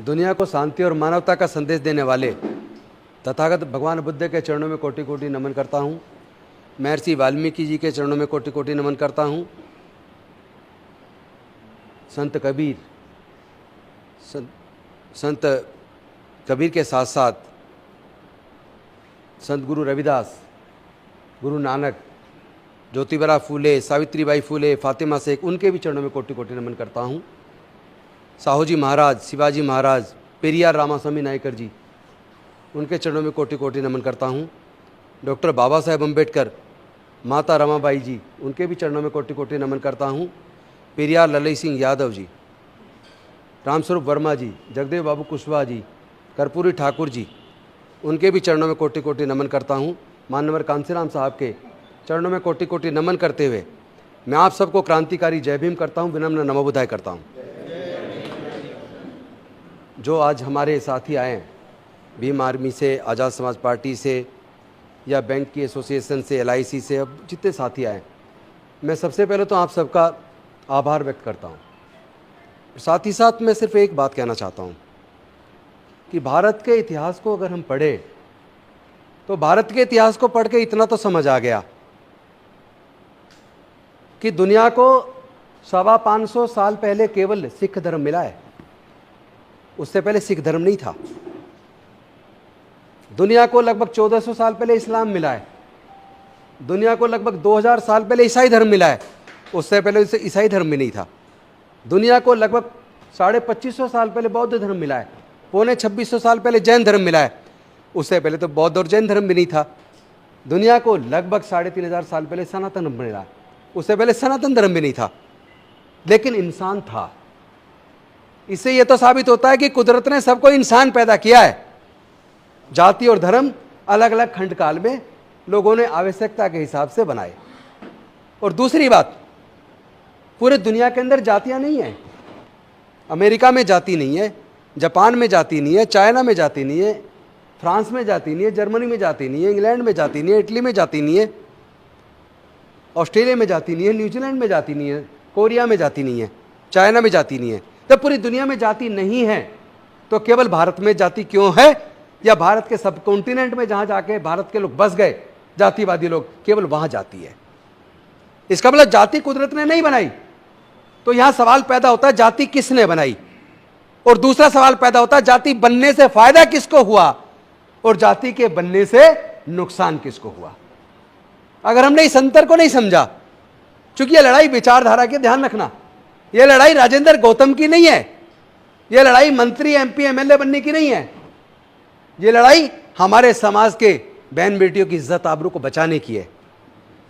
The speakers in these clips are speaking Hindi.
दुनिया को शांति और मानवता का संदेश देने वाले तथागत भगवान बुद्ध के चरणों में कोटि कोटि नमन करता हूँ। महर्षि वाल्मीकि जी के चरणों में कोटि कोटि नमन करता हूँ। संत कबीर के साथ साथ संत गुरु रविदास, गुरु नानक, ज्योतिबा फूले, सावित्रीबाई फूले, फातिमा शेख, उनके भी चरणों में कोटि कोटि नमन करता हूँ। साहूजी महाराज, शिवाजी महाराज, पेरियार रामास्वामी नायकर जी, उनके चरणों में कोटि कोटि नमन करता हूँ। डॉक्टर बाबा साहेब अम्बेडकर, माता रमाबाई जी, उनके भी चरणों में कोटि कोटि नमन करता हूँ। पेरियार ललई सिंह यादव जी, रामस्वरूप वर्मा जी, जगदेव बाबू कुशवाहा जी, कर्पूरी ठाकुर जी, उनके भी चरणों में कोटि कोटि नमन करता हूँ। माननीय कांसीराम साहब के चरणों में कोटि कोटि नमन करते हुए मैं आप सबको क्रांतिकारी जय भीम करता हूँ, विनम्र नमो बुद्धाय करता हूँ। जो आज हमारे साथी आए हैं, भीम आर्मी से, आज़ाद समाज पार्टी से या बैंक की एसोसिएशन से, LIC से, अब जितने साथी आए, मैं सबसे पहले तो आप सबका आभार व्यक्त करता हूँ। साथ ही साथ मैं सिर्फ एक बात कहना चाहता हूँ कि भारत के इतिहास को अगर हम पढ़ें तो भारत के इतिहास को पढ़ के इतना तो समझ आ गया कि दुनिया को 550 साल पहले केवल सिख धर्म मिला है। उससे पहले सिख धर्म नहीं था। दुनिया को लगभग 1400 साल पहले इस्लाम मिला है। दुनिया को लगभग 2000 साल पहले ईसाई धर्म मिला है। उससे पहले ईसाई धर्म भी नहीं था। दुनिया को लगभग 2550 साल पहले बौद्ध धर्म मिला है। 2500 साल पहले जैन धर्म मिला है। उससे पहले तो बौद्ध और जैन धर्म भी नहीं था। दुनिया को लगभग 3500 साल पहले सनातन धर्म मिला है। उससे पहले सनातन धर्म भी नहीं था, लेकिन इंसान था। इससे यह तो साबित होता है कि कुदरत ने सबको इंसान पैदा किया है। जाति और धर्म अलग अलग खंड काल में लोगों ने आवश्यकता के हिसाब से बनाए। और दूसरी बात, पूरे दुनिया के अंदर जातियां नहीं है। अमेरिका में जाति नहीं है, जापान में जाति नहीं है, चाइना में जाति नहीं है, फ्रांस में जाति नहीं है, जर्मनी में जाति नहीं है, इंग्लैंड में जाति नहीं है, इटली में जाति नहीं है, ऑस्ट्रेलिया में जाति नहीं है, न्यूजीलैंड में जाति नहीं है, कोरिया में जाति नहीं है, चाइना में जाति नहीं है। जब पूरी दुनिया में जाति नहीं है तो केवल भारत में जाति क्यों है? या भारत के सब कॉन्टिनेंट में जहां जाके भारत के लोग बस गए, जातिवादी लोग, केवल वहां जाति है। इसका मतलब जाति कुदरत ने नहीं बनाई। तो यहां सवाल पैदा होता है जाति किसने बनाई, और दूसरा सवाल पैदा होता है जाति बनने से फायदा किसको हुआ और जाति के बनने से नुकसान किसको हुआ। अगर हमने इस अंतर को नहीं समझा, चूंकि यह लड़ाई विचारधारा की, ध्यान रखना, यह लड़ाई राजेंद्र गौतम की नहीं है, यह लड़ाई मंत्री, MP, MLA बनने की नहीं है। यह लड़ाई हमारे समाज के बहन बेटियों की इज्जत आबरू को बचाने की है।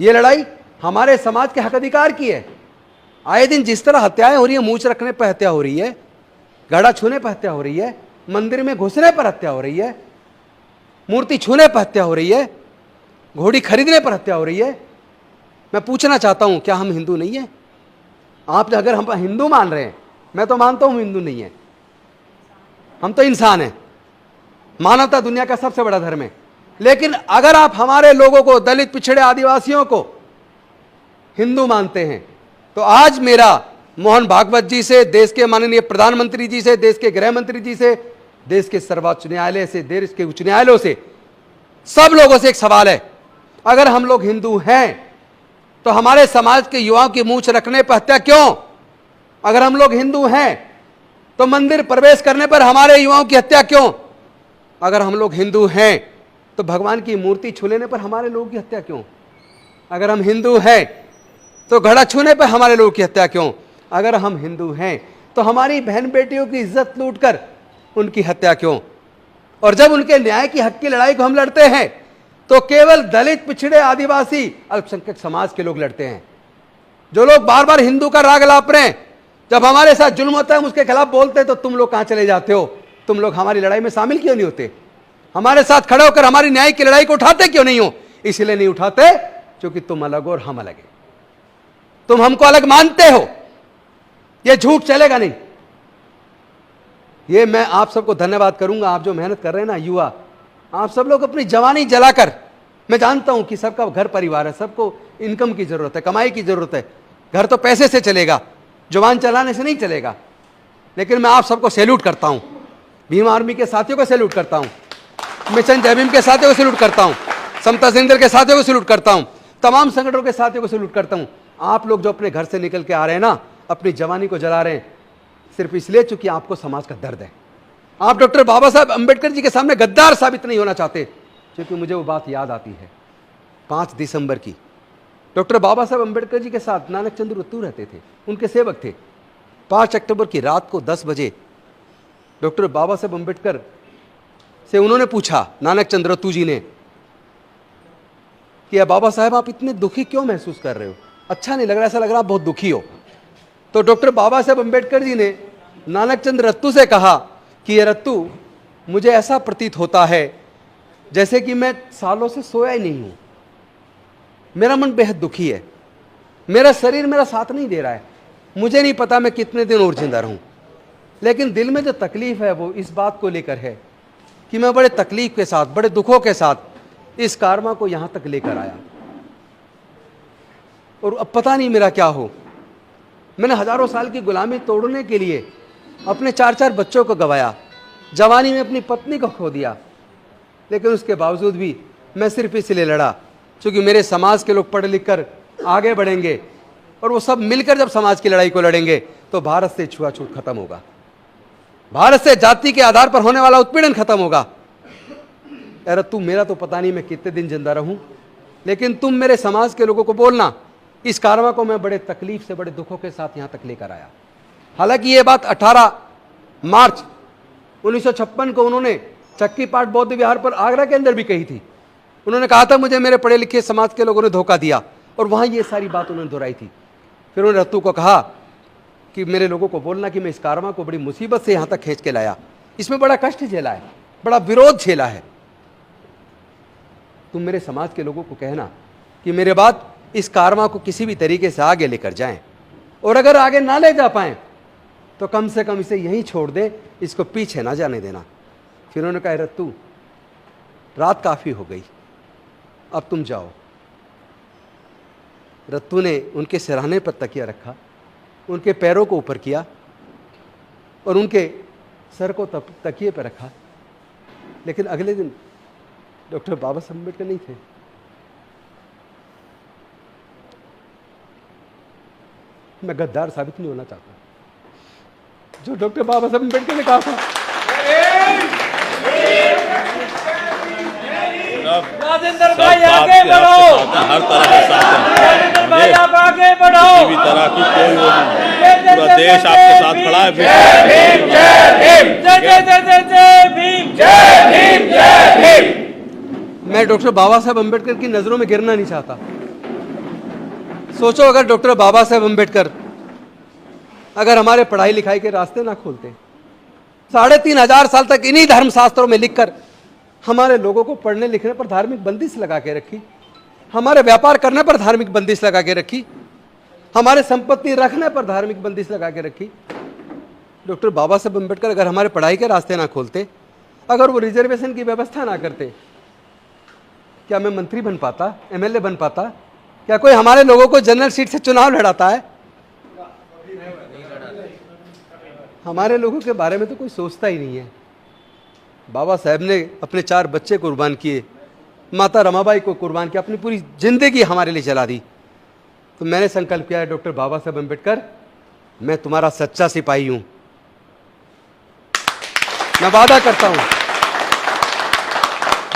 यह लड़ाई हमारे समाज के हक अधिकार की है। आए दिन जिस तरह हत्याएं हो रही है, मूंछ रखने पर हत्या हो रही है, घड़ा छूने पर हत्या हो रही है, मंदिर में घुसने पर हत्या हो रही है, मूर्ति छूने पर हत्या हो रही है, घोड़ी खरीदने पर हत्या हो रही है। मैं पूछना चाहता हूं, क्या हम हिंदू नहीं है? आप अगर हम हिंदू मान रहे हैं, मैं तो मानता हूं हिंदू नहीं है, हम तो इंसान हैं। मानवता दुनिया का सबसे बड़ा धर्म है। लेकिन अगर आप हमारे लोगों को, दलित, पिछड़े, आदिवासियों को हिंदू मानते हैं, तो आज मेरा मोहन भागवत जी से, देश के माननीय प्रधानमंत्री जी से, देश के गृह मंत्री जी से, देश के सर्वोच्च न्यायालय से, देश के उच्च न्यायालयों से, सब लोगों से एक सवाल है, अगर हम लोग हिंदू हैं तो हमारे समाज के युवाओं की मूंछ रखने पर हत्या क्यों? अगर हम लोग हिंदू हैं तो मंदिर प्रवेश करने पर हमारे युवाओं की हत्या क्यों? अगर हम लोग हिंदू हैं तो भगवान की मूर्ति छू लेने पर हमारे लोगों की हत्या क्यों? अगर हम हिंदू हैं तो घड़ा छूने पर हमारे लोगों की हत्या क्यों? अगर हम हिंदू हैं तो हमारी बहन बेटियों की इज्जत लूटकर उनकी हत्या क्यों? और जब उनके न्याय की हक की लड़ाई को हम लड़ते हैं तो केवल दलित, पिछड़े, आदिवासी, अल्पसंख्यक समाज के लोग लड़ते हैं। जो लोग बार बार हिंदू का राग लाप रहे हैं, जब हमारे साथ जुल्म होता है हम उसके खिलाफ बोलते हैं, तो तुम लोग कहां चले जाते हो? तुम लोग हमारी लड़ाई में शामिल क्यों नहीं होते? हमारे साथ खड़े होकर हमारी न्याय की लड़ाई को उठाते क्यों नहीं हो? इसलिए नहीं उठाते क्योंकि तुम अलग हो और हम अलग हैं। तुम हमको अलग मानते हो, यह झूठ चलेगा नहीं। ये मैं आप सबको धन्यवाद करूंगा, आप जो मेहनत कर रहे हैं ना, युवा, आप सब लोग अपनी जवानी जलाकर, मैं जानता हूं कि सबका घर परिवार है, सबको इनकम की जरूरत है, कमाई की जरूरत है। घर तो पैसे से चलेगा, जुबान चलाने से नहीं चलेगा। लेकिन मैं आप सबको सैल्यूट करता हूं भीम आर्मी के साथियों को सैल्यूट करता हूं, मिशन जय भीम के साथियों को सैल्यूट करता हूं, समता सेंटर के साथियों को सैल्यूट करता हूं, तमाम संगठनों के साथियों को सैल्यूट करता हूं। आप लोग जो अपने घर से निकल के आ रहे हैं ना, अपनी जवानी को जला रहे हैं, सिर्फ इसलिए चूंकि आपको समाज का दर्द है। आप डॉक्टर बाबा साहब अंबेडकर जी के सामने गद्दार साबित नहीं होना चाहते, क्योंकि मुझे वो बात याद आती है 5 दिसंबर की। डॉक्टर बाबा साहब अंबेडकर जी के साथ नानक चंद्र रत्तू रहते थे, उनके सेवक थे। 5 अक्टूबर की रात को 10 बजे डॉक्टर बाबा साहब अंबेडकर से उन्होंने पूछा, नानक चंद्र रत्तू जी ने, कि बाबा साहब आप इतने दुखी क्यों महसूस कर रहे हो, अच्छा नहीं लग रहा, ऐसा लग रहा आप बहुत दुखी हो। तो डॉक्टर बाबा साहब अंबेडकर जी ने नानक चंद्र रत्तू से कहा कि ये रत्तू, मुझे ऐसा प्रतीत होता है जैसे कि मैं सालों से सोया ही नहीं हूं, मेरा मन बेहद दुखी है, मेरा शरीर मेरा साथ नहीं दे रहा है, मुझे नहीं पता मैं कितने दिन और जिंदा रहूं, लेकिन दिल में जो तकलीफ है वो इस बात को लेकर है कि मैं बड़े तकलीफ के साथ, बड़े दुखों के साथ इस कारमा को यहां तक लेकर आया, और अब पता नहीं मेरा क्या हो। मैंने हजारों साल की गुलामी तोड़ने के लिए अपने 4-4 बच्चों को गंवाया, जवानी में अपनी पत्नी को खो दिया, लेकिन उसके बावजूद भी मैं सिर्फ इसलिए लड़ा क्योंकि मेरे समाज के लोग पढ़ लिख कर आगे बढ़ेंगे, और वो सब मिलकर जब समाज की लड़ाई को लड़ेंगे तो भारत से छुआछूत खत्म होगा, भारत से जाति के आधार पर होने वाला उत्पीड़न खत्म होगा। अरे तू, मेरा तो पता नहीं मैं कितने दिन जिंदा रहूं, लेकिन तुम मेरे समाज के लोगों को बोलना, इस कारवा को मैं बड़े तकलीफ से, बड़े दुखों के साथ यहां तक लेकर आया। हालांकि ये बात 18 मार्च 1956 को उन्होंने चक्की पाट बौद्ध विहार पर आगरा के अंदर भी कही थी। उन्होंने कहा था मुझे मेरे पढ़े लिखे समाज के लोगों ने धोखा दिया, और वहां ये सारी बात उन्होंने दोहराई थी। फिर उन्होंने रत्तू को कहा कि मेरे लोगों को बोलना कि मैं इस कारवा को बड़ी मुसीबत से यहां तक खींच के लाया, इसमें बड़ा कष्ट झेला है, बड़ा विरोध झेला है। तुम मेरे समाज के लोगों को कहना कि मेरे बाद इस कारवा को किसी भी तरीके से आगे लेकर जाएं, और अगर आगे ना ले जा पाए तो कम से कम इसे यहीं छोड़ दे, इसको पीछे ना जाने देना। फिर उन्होंने कहा, रत्तू रात काफी हो गई, अब तुम जाओ। रत्तू ने उनके सिरहाने पर तकिया रखा, उनके पैरों को ऊपर किया और उनके सर को तकिए पर रखा। लेकिन अगले दिन डॉक्टर बाबा साहब अम्बेडकर नहीं थे। मैं गद्दार साबित नहीं होना चाहता। जो डॉक्टर बाबा साहब अम्बेडकर ने कहा था, राजेंद्र भाई आगे बढ़ो, हर तरह के साथ हैं, राजेंद्र भाई आप आगे बढ़ो, किसी भी तरह की कोई वो नहीं, पूरा देश आपके साथ खड़ा है। जय भीम, जय भीम, जय जय जय जय भीम, जय भीम, जय भीम। मैं डॉक्टर बाबा साहब अम्बेडकर की नजरों में गिरना नहीं चाहता। सोचो अगर डॉक्टर बाबा साहब अम्बेडकर अगर हमारे पढ़ाई लिखाई के रास्ते ना खोलते, 3500 साल तक इन्हीं धर्मशास्त्रों में लिखकर हमारे लोगों को पढ़ने लिखने पर धार्मिक बंदिश लगा के रखी, हमारे व्यापार करने पर धार्मिक बंदिश लगा के रखी, हमारे संपत्ति रखने पर धार्मिक बंदिश लगा के रखी। डॉक्टर बाबा साहब अम्बेडकर अगर हमारे पढ़ाई के रास्ते ना खोलते, अगर वो रिजर्वेशन की व्यवस्था ना करते, क्या मैं मंत्री बन पाता, एमएलए बन पाता? क्या कोई हमारे लोगों को जनरल सीट से चुनाव लड़ाता है? हमारे लोगों के बारे में तो कोई सोचता ही नहीं है। बाबा साहब ने अपने 4 बच्चे कुर्बान किए, माता रमाबाई को कुर्बान किया, अपनी पूरी जिंदगी हमारे लिए जला दी। तो मैंने संकल्प किया है, डॉक्टर बाबा साहब अम्बेडकर, मैं तुम्हारा सच्चा सिपाही हूं। मैं वादा करता हूं,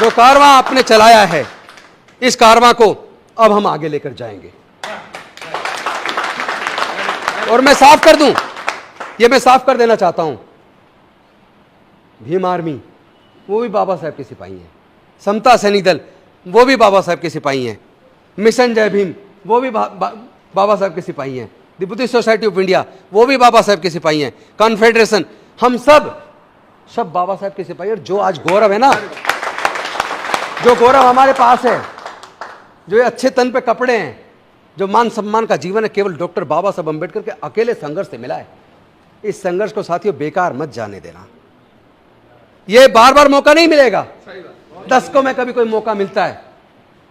जो कारवां आपने चलाया है, इस कारवां को अब हम आगे लेकर जाएंगे। और मैं साफ कर दूं, ये मैं साफ कर देना चाहता हूं, भीम आर्मी वो भी बाबा साहब के सिपाही हैं, समता सैनिक दल वो भी बाबा साहब के सिपाही हैं, मिशन जय भीम वो भी बाबा साहब के सिपाही हैं, the Buddhist society of India वो भी बाबा साहब के सिपाही हैं, कॉन्फेडरेशन, हम सब बाबा साहब के सिपाही। और जो आज गौरव है ना, जो गौरव हमारे पास है, जो ये अच्छे तन पे कपड़े हैं, जो मान सम्मान का जीवन है, केवल डॉक्टर बाबा साहब अम्बेडकर के अकेले संघर्ष से मिला है। इस संघर्ष को साथियों बेकार मत जाने देना, ये बार बार मौका नहीं मिलेगा। 10 को में कभी कोई मौका मिलता है।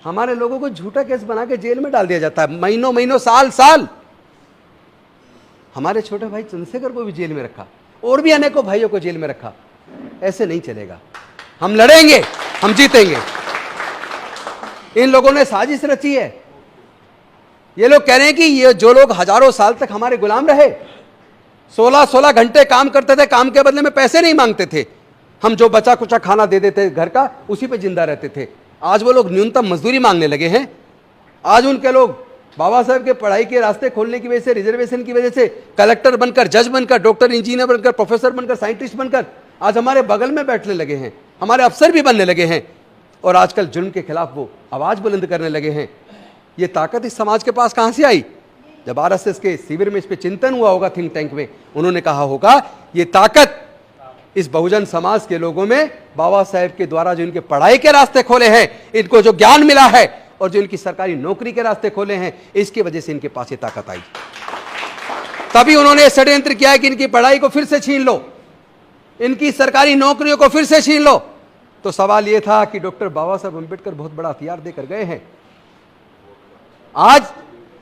हमारे लोगों को झूठा केस बना के जेल में डाल दिया जाता है, महीनों महीनों साल साल। हमारे छोटे भाई चंद्रशेखर को भी जेल में रखा, और भी अनेकों भाइयों को जेल में रखा। ऐसे नहीं चलेगा। हम लड़ेंगे, हम जीतेंगे। इन लोगों ने साजिश रची है। ये लोग कह रहे हैं कि ये जो लोग हजारों साल तक हमारे गुलाम रहे, 16-16 घंटे काम करते थे, काम के बदले में पैसे नहीं मांगते थे, हम जो बचा कुचा खाना दे देते घर का, उसी पे जिंदा रहते थे। आज वो लोग न्यूनतम मजदूरी मांगने लगे हैं। आज उनके लोग बाबा साहब के पढ़ाई के रास्ते खोलने की वजह से, रिजर्वेशन की वजह से कलेक्टर बनकर, जज बनकर, डॉक्टर, इंजीनियर बनकर, प्रोफेसर बनकर, साइंटिस्ट बनकर आज हमारे बगल में बैठने लगे हैं, हमारे अफसर भी बनने लगे हैं और आजकल जुल्म के खिलाफ वो आवाज बुलंद करने लगे हैं। ये ताकत इस समाज के पास कहां से आई? जब आरएसएस के शिविर में इस पे चिंतन हुआ होगा, थिंक टैंक में, उन्होंने कहा होगा ये ताकत इस बहुजन समाज के लोगों में, बाबा साहेब के द्वारा जो इनके पढ़ाई के रास्ते खोले हैं, इनको जो ज्ञान मिला है और जो इनकी सरकारी नौकरी के रास्ते खोले हैं, इसकी वजह से इनके पास ये ताकत आई। तभी उन्होंने षड्यंत्र किया है कि इनकी पढ़ाई को फिर से छीन लो, इनकी सरकारी नौकरियों को फिर से छीन लो। तो सवाल यह था कि डॉक्टर बाबा साहब अम्बेडकर बहुत बड़ा हथियार देकर गए हैं। आज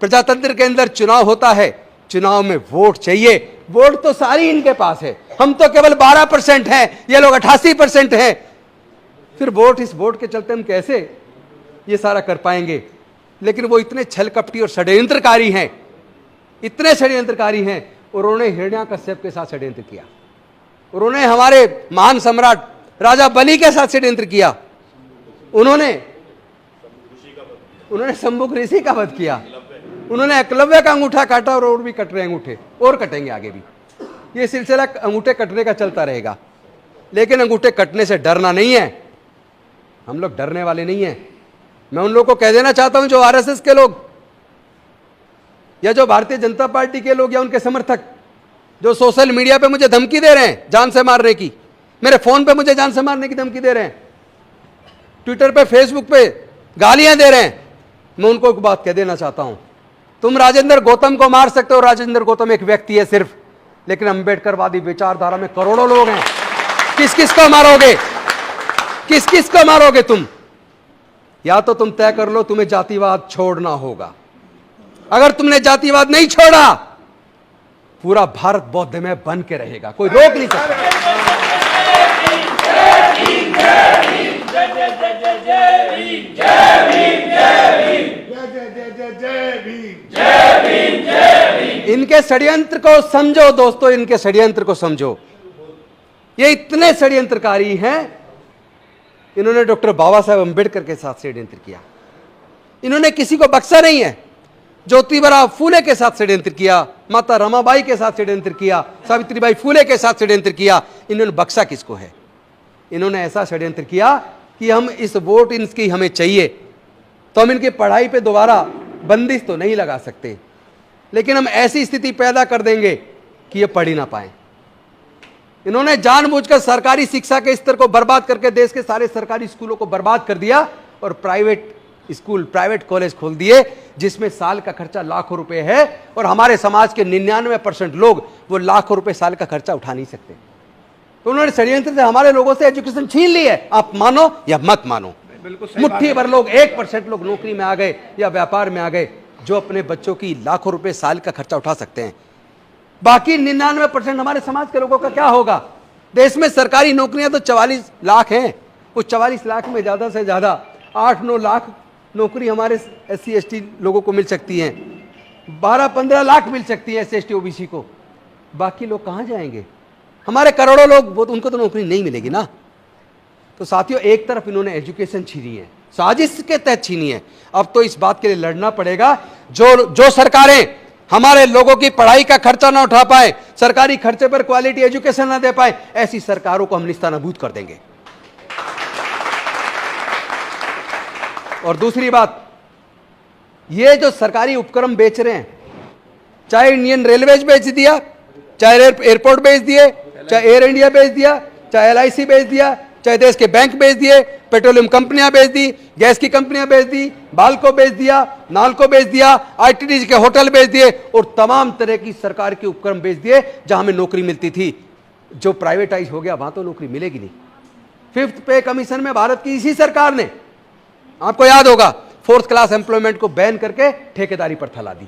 प्रजातंत्र के अंदर चुनाव होता है, चुनाव में वोट चाहिए, वोट तो सारी इनके पास है, हम तो केवल 12% हैं, ये लोग 88% हैं। फिर वोट, इस वोट के चलते हम कैसे ये सारा कर पाएंगे? लेकिन वो इतने छल कपटी और षड्यंत्रकारी हैं, इतने षड्यंत्रकारी हैं। उन्होंने हिरण्याकश्यप के साथ षड्यंत्र किया, उन्होंने हमारे महान सम्राट राजा बलि के साथ षड्यंत्र किया, उन्होंने शंभुक ऋषि का वध किया, उन्होंने एकलव्य का अंगूठा काटा और भी कट रहे अंगूठे, और कटेंगे आगे भी। ये सिलसिला अंगूठे कटने का चलता रहेगा। लेकिन अंगूठे कटने से डरना नहीं है, हम लोग डरने वाले नहीं हैं। मैं उन लोगों को कह देना चाहता हूं, जो आरएसएस के लोग या जो भारतीय जनता पार्टी के लोग या उनके समर्थक जो सोशल मीडिया पे मुझे धमकी दे रहे हैं जान से मारने की, मेरे फोन पे मुझे जान से मारने की धमकी दे रहे हैं, ट्विटर पे, फेसबुक पे गालियां दे रहे हैं, मैं उनको एक बात कह देना चाहता हूं, तुम राजेंद्र गौतम को मार सकते हो, राजेंद्र गौतम एक व्यक्ति है सिर्फ, लेकिन अंबेडकरवादी विचारधारा में करोड़ों लोग हैं। किस किस को मारोगे? किस किस को मारोगे तुम? या तो तुम तय कर लो तुम्हें जातिवाद छोड़ना होगा। अगर तुमने जातिवाद नहीं छोड़ा, पूरा भारत बौद्धमय बन के रहेगा, कोई रोक नहीं सकता। इनके षड्यंत्र को समझो दोस्तों, इनके षड्यंत्र को समझो। ये इतने षड्यंत्रकारी हैं, इन्होंने डॉक्टर बाबा साहेब अम्बेडकर के साथ षड्यंत्र किया, इन्होंने किसी को बख्शा नहीं है। ज्योतिबा फूले के साथ षड्यंत्र किया, माता रमाबाई के साथ षड्यंत्र किया, सावित्रीबाई फूले के साथ षड्यंत्र किया, इन्होंने बख्शा किसको है? इन्होंने ऐसा षड्यंत्र किया कि हम इस वोट इनकी हमें चाहिए, तो हम इनकी पढ़ाई पे दोबारा बंदिश तो नहीं लगा सकते, लेकिन हम ऐसी स्थिति पैदा कर देंगे कि ये पढ़ ही ना पाए। इन्होंने जानबूझकर सरकारी शिक्षा के स्तर को बर्बाद करके देश के सारे सरकारी स्कूलों को बर्बाद कर दिया और प्राइवेट स्कूल, प्राइवेट कॉलेज खोल दिए, जिसमें साल का खर्चा लाखों रुपए है और हमारे समाज के 99% लोग वो लाखों रुपए साल का खर्चा उठा नहीं सकते। तो उन्होंने षड्यंत्र से हमारे लोगों से एजुकेशन छीन ली है, आप मानो या मत मानो। मुट्ठी भर लोग, 1% लोग नौकरी में आ गए या व्यापार में आ गए, जो अपने बच्चों की लाखों रुपए साल का खर्चा उठा सकते हैं। बाकी 99% हमारे समाज के लोगों का क्या होगा? देश में सरकारी नौकरियां तो 44 लाख हैं, उस 44 लाख में ज्यादा से ज्यादा 8-9 लाख नौकरी हमारे SC ST लोगों को मिल सकती हैं, 12-15 लाख मिल सकती है SC ST OBC को। बाकी लोग कहां जाएंगे? हमारे करोड़ों लोग, वो उनको तो नौकरी नहीं मिलेगी ना। तो साथियों, एक तरफ इन्होंने एजुकेशन छीनी है, साजिश के तहत छीनी है। अब तो इस बात के लिए लड़ना पड़ेगा, जो सरकारें हमारे लोगों की पढ़ाई का खर्चा ना उठा पाए, सरकारी खर्चे पर क्वालिटी एजुकेशन ना दे पाए, ऐसी सरकारों को हम निस्तानाबूद कर देंगे। और दूसरी बात, ये जो सरकारी उपक्रम बेच रहे हैं, चाहे इंडियन रेलवेज बेच दिया, चाहे एयरपोर्ट बेच दिए, चाहे एयर इंडिया बेच दिया, चाहे LIC बेच दिया, चाहे देश के बैंक बेच दिए, पेट्रोलियम कंपनियां बेच दी, गैस की कंपनियां बेच दी, बाल को बेच दिया, नाल को बेच दिया, ITDC के होटल बेच दिए और तमाम तरह की सरकार के उपक्रम बेच दिए जहां हमें नौकरी मिलती थी। जो प्राइवेटाइज हो गया वहां तो नौकरी मिलेगी नहीं। 5th पे कमीशन में भारत की इसी सरकार ने, आपको याद होगा, 4th क्लास एम्प्लॉयमेंट को बैन करके ठेकेदारी पर थला दी।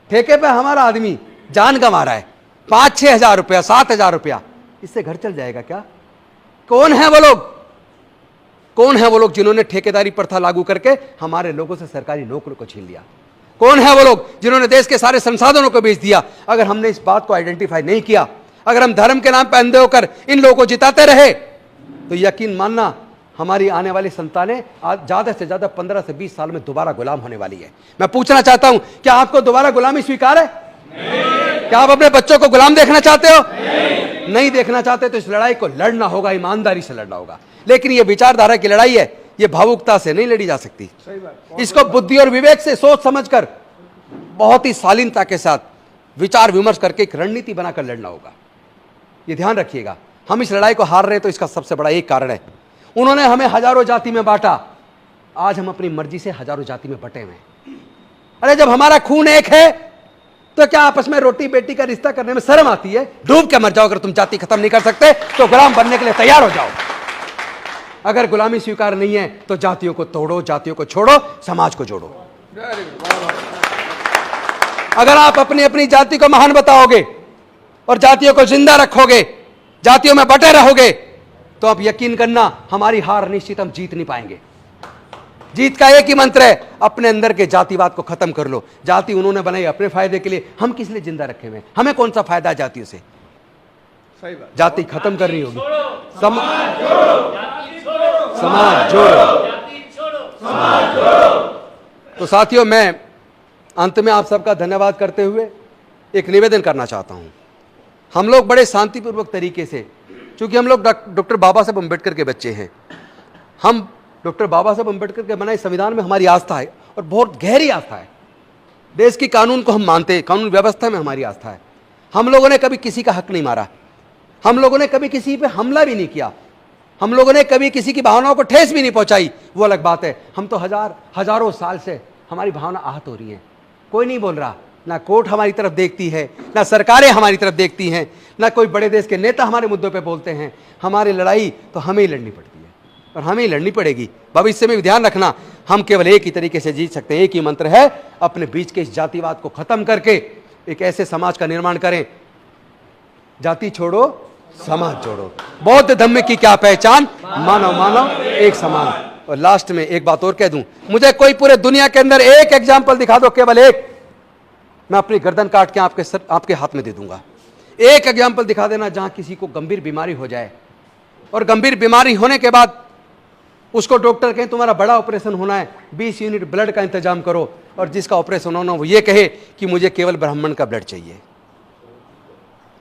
ठेके पे हमारा आदमी जान गंवा रहा है, 5-6 हजार रुपया, 7 हजार रुपया, इससे घर चल जाएगा क्या? कौन है वो लोग? कौन है वो लोग जिन्होंने ठेकेदारी प्रथा लागू करके हमारे लोगों से सरकारी नौकरियों को छीन लिया? कौन है वो लोग जिन्होंने देश के सारे संसाधनों को बेच दिया? अगर हमने इस बात को आइडेंटिफाई नहीं किया, अगर हम धर्म के नाम पर अंधे होकर इन लोगों को जिताते रहे, तो यकीन मानना हमारी आने वाली संतानें ज्यादा से ज्यादा 15 से 20 साल में दोबारा गुलाम होने वाली है। मैं पूछना चाहता हूं, क्या आपको दोबारा गुलामी स्वीकार है? नहीं। क्या आप अपने बच्चों को गुलाम देखना चाहते हो? नहीं देखना चाहते तो इस लड़ाई को लड़ना होगा, ईमानदारी से लड़ना होगा। लेकिन यह विचारधारा की लड़ाई है, यह भावुकता से नहीं लड़ी जा सकती। इसको बुद्धि और विवेक से सोच समझकर, बहुत ही शालीनता के साथ विचार विमर्श करके एक रणनीति बनाकर लड़ना होगा। ये ध्यान रखिएगा। हम इस लड़ाई को हार रहे हैं तो इसका सबसे बड़ा एक कारण है, उन्होंने हमें हजारों जाति में बांटा, आज हम अपनी मर्जी से हजारों जाति में बटे हुए हैं। अरे जब हमारा खून एक है तो क्या आपस में रोटी बेटी का रिश्ता करने में शर्म आती है? डूब के मर जाओ। अगर तुम जाति खत्म नहीं कर सकते तो गुलाम बनने के लिए तैयार हो जाओ। अगर गुलामी स्वीकार नहीं है तो जातियों को तोड़ो, जातियों को छोड़ो, समाज को जोड़ो। अगर आप अपनी अपनी जाति को महान बताओगे और जातियों को जिंदा रखोगे, जातियों में बटे रहोगे, तो आप यकीन करना हमारी हार निश्चित, हम जीत नहीं पाएंगे। जीत का एक ही मंत्र है, अपने अंदर के जातिवाद को खत्म कर लो। जाति उन्होंने बनाई अपने फायदे के लिए, हम किस लिए जिंदा रखे हुए? हमें कौन सा फायदा है जातियों से? सही बात। जाति खत्म करनी होगी। समाज जोड़ो। तो साथियों, मैं अंत में आप सबका धन्यवाद करते हुए एक निवेदन करना चाहता हूं। हम लोग बड़े शांतिपूर्वक तरीके से, चूंकि हम लोग डॉक्टर बाबा साहब अम्बेडकर के बच्चे हैं, हम डॉक्टर बाबा साहब अम्बेडकर के बनाए संविधान में हमारी आस्था है और बहुत गहरी आस्था है। देश की कानून को हम मानते हैं, कानून व्यवस्था में हमारी आस्था है। हम लोगों ने कभी किसी का हक नहीं मारा, हम लोगों ने कभी किसी पे हमला भी नहीं किया, हम लोगों ने कभी किसी की भावनाओं को ठेस भी नहीं पहुंचाई। वो अलग बात है। हम तो हजारों साल से हमारी भावना आहत हो रही है, कोई नहीं बोल रहा। ना कोर्ट हमारी तरफ देखती है, ना सरकारें हमारी तरफ देखती हैं, ना कोई बड़े देश के नेता हमारे मुद्दों पे बोलते हैं। हमारी लड़ाई तो हमें ही लड़नी पड़ती है और हमें ही लड़नी पड़ेगी। भविष्य में भी ध्यान रखना, हम केवल एक ही तरीके से जीत सकते हैं। एक ही मंत्र है, अपने बीच के इस जातिवाद को खत्म करके एक ऐसे समाज का निर्माण करें, जाति छोड़ो समाज जोड़ो। बौद्ध धम्म की क्या पहचान? मानव मानव एक समान। और लास्ट में एक बात और कह दूं, मुझे कोई पूरे दुनिया के अंदर एक एग्जाम्पल दिखा दो, केवल एक, मैं अपनी गर्दन काट के आपके हाथ में दे दूंगा। एक एग्जाम्पल दिखा देना जहां किसी को गंभीर बीमारी हो जाए और गंभीर बीमारी होने के बाद उसको डॉक्टर कहें तुम्हारा बड़ा ऑपरेशन होना है, 20 यूनिट ब्लड का इंतजाम करो, और जिसका ऑपरेशन होना वो ये कहे कि मुझे केवल ब्राह्मण का ब्लड चाहिए,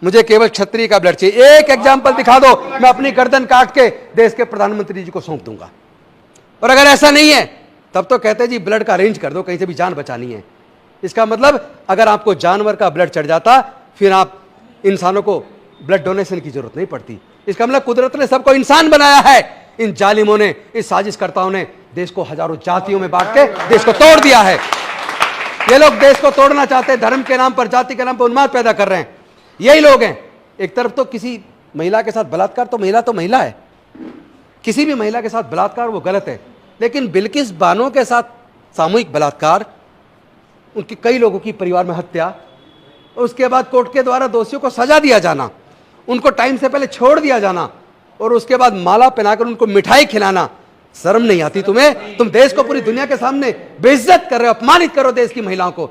मुझे केवल क्षत्रिय का ब्लड चाहिए। एक एग्जाम्पल दिखा दो, मैं अपनी गर्दन काट के देश के प्रधानमंत्री जी को सौंप दूंगा। और अगर ऐसा नहीं है तब तो कहते जी ब्लड का अरेंज कर दो, कहीं से भी जान बचानी है। इसका मतलब अगर आपको जानवर का ब्लड चढ़ जाता फिर आप इंसानों को ब्लड डोनेशन की जरूरत नहीं पड़ती। इसका मतलब कुदरत ने सबको इंसान बनाया है। इन जालिमों ने, इस साजिशकर्ताओं ने देश को हजारों जातियों में बांट के देश को तोड़ दिया है। ये लोग देश को तोड़ना चाहते हैं, धर्म के नाम पर, जाति के नाम पर उन्माद पैदा कर रहे हैं। यही लोग हैं। एक तरफ तो किसी महिला के साथ बलात्कार, तो महिला है, किसी भी महिला के साथ बलात्कार वो गलत है, लेकिन बिल्किस बानो के साथ सामूहिक बलात्कार, उनके कई लोगों की परिवार में हत्या, उसके बाद कोर्ट के द्वारा दोषियों को सजा दिया जाना, उनको टाइम से पहले छोड़ दिया जाना, और उसके बाद माला पहनाकर उनको मिठाई खिलाना, शर्म नहीं आती तुम्हें? तुम देश को पूरी दुनिया के सामने बेइज्जत कर रहे हो, अपमानित करो देश की महिलाओं को।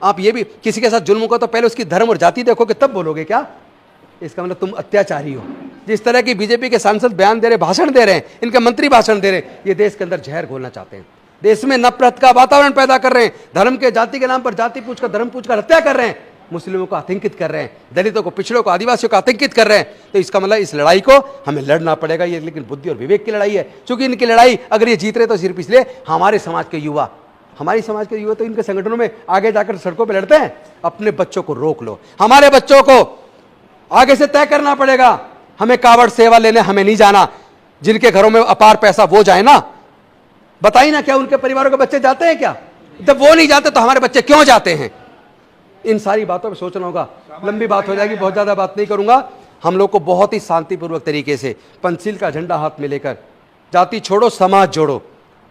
आप ये भी किसी के साथ जुल्म को तो पहले उसकी धर्म और जाति देखोगे तब बोलोगे क्या? इसका मतलब तुम अत्याचारी हो। जिस तरह की बीजेपी के सांसद बयान दे रहे, भाषण दे रहे हैं, इनके मंत्री भाषण दे रहे हैं, ये देश के अंदर जहर घोलना चाहते हैं, देश में नफरत का वातावरण पैदा कर रहे हैं, धर्म के जाति के नाम पर जाति पूछकर धर्म पूछकर हत्या कर रहे हैं, मुस्लिमों को आतंकित कर रहे हैं, दलितों को, पिछड़ों को, आदिवासियों को आतंकित कर रहे हैं। तो इसका मतलब इस लड़ाई को हमें लड़ना पड़ेगा। ये लेकिन बुद्धि और विवेक की लड़ाई है। क्योंकि इनकी लड़ाई अगर ये जीत रहे तो सिर्फ इसलिए हमारे समाज के युवा, हमारी समाज के युवा तो इनके संगठनों में आगे जाकर सड़कों पर लड़ते हैं। अपने बच्चों को रोक लो, हमारे बच्चों को आगे से तय करना पड़ेगा। हमें कावड़ सेवा लेने हमें नहीं जाना, जिनके घरों में अपार पैसा वो जाए ना। बताइए ना, क्या उनके परिवारों के बच्चे जाते हैं क्या? जब वो नहीं जाते तो हमारे बच्चे क्यों जाते हैं? इन सारी बातों पर सोचना होगा। लंबी बात हो जाएगी, बहुत ज्यादा बात नहीं करूंगा। हम लोग को बहुत ही शांतिपूर्वक तरीके से पंचशील का झंडा हाथ में लेकर, जाति छोड़ो समाज जोड़ो,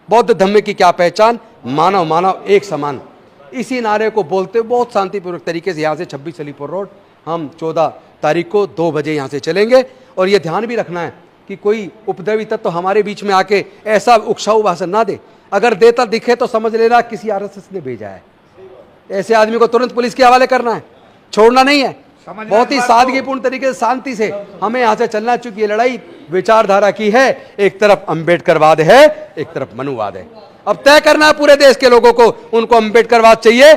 बौद्ध धम्म की क्या पहचान, मानव मानव एक समान, इसी नारे को बोलते हुए बहुत शांतिपूर्वक तरीके से यहाँ से 26 अलीपुर रोड हम 14 तारीख को 2 बजे यहाँ से चलेंगे। और ये ध्यान भी रखना है कि कोई उपद्रवी तत्व तो हमारे बीच में आके ऐसा उकसाऊ भाषण ना दे। अगर देता दिखे तो समझ लेना किसी आरएसएस ने भेजा है। ऐसे आदमी को तुरंत पुलिस के हवाले करना है, छोड़ना नहीं है। बहुत ही सादगीपूर्ण तरीके से, शांति से हमें यहां से चलना, चूंकि ये लड़ाई विचारधारा की है। एक तरफ अंबेडकरवाद है, एक तरफ मनुवाद है। अब तय करना है पूरे देश के लोगों को, उनको अंबेडकरवाद चाहिए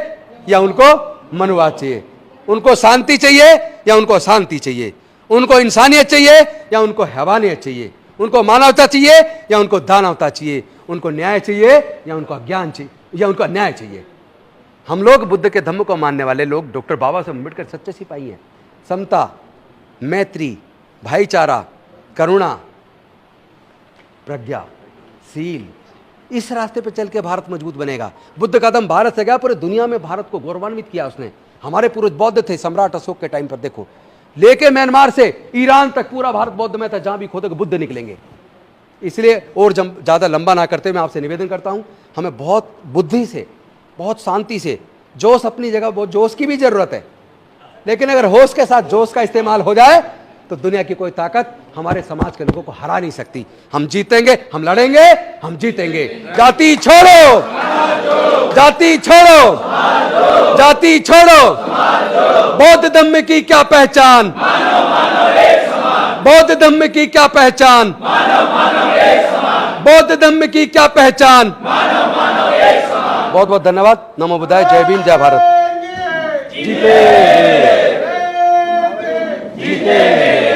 या उनको मनुवाद चाहिए, उनको शांति चाहिए या उनको शांति चाहिए, उनको इंसानियत चाहिए या उनको हैवानियत चाहिए, उनको मानवता चाहिए या उनको दानवता चाहिए, उनको न्याय चाहिए या उनको अज्ञान चाहिए या उनको अन्याय चाहिए। हम लोग बुद्ध के धम्म को मानने वाले लोग डॉक्टर बाबा साहब अम्बेडकर सच्चे सिपाही हैं। समता, मैत्री, भाईचारा, करुणा, प्रज्ञा, सील, इस रास्ते पे चल के भारत मजबूत बनेगा। बुद्ध का दम भारत से गया, पूरे दुनिया में भारत को गौरवान्वित किया उसने। हमारे पूर्वज बौद्ध थे, सम्राट अशोक के टाइम पर देखो, लेके म्यांमार से ईरान तक पूरा भारत बौद्ध में था। जहां भी खोदोगे बुद्ध निकलेंगे। इसलिए और ज़्यादा लंबा ना करते मैं आपसे निवेदन करता हूं, हमें बहुत बुद्धि से, बहुत शांति से, जोश अपनी जगह, बहुत जोश की भी जरूरत है, लेकिन अगर होश के साथ जोश का इस्तेमाल हो जाए तो दुनिया की कोई ताकत हमारे समाज के लोगों को हरा नहीं सकती। हम जीतेंगे, हम लड़ेंगे, हम जीतेंगे। जाति छोड़ो, जाति छोड़ो, जाति छोड़ो। बौद्ध धम्म की क्या पहचान, बौद्ध धम्म की क्या पहचान, बौद्ध धम्म की क्या पहचान। बहुत बहुत धन्यवाद। नमो बुद्धाय। जय भीम, जय भारत। जीतेंगे, जीतेंगे।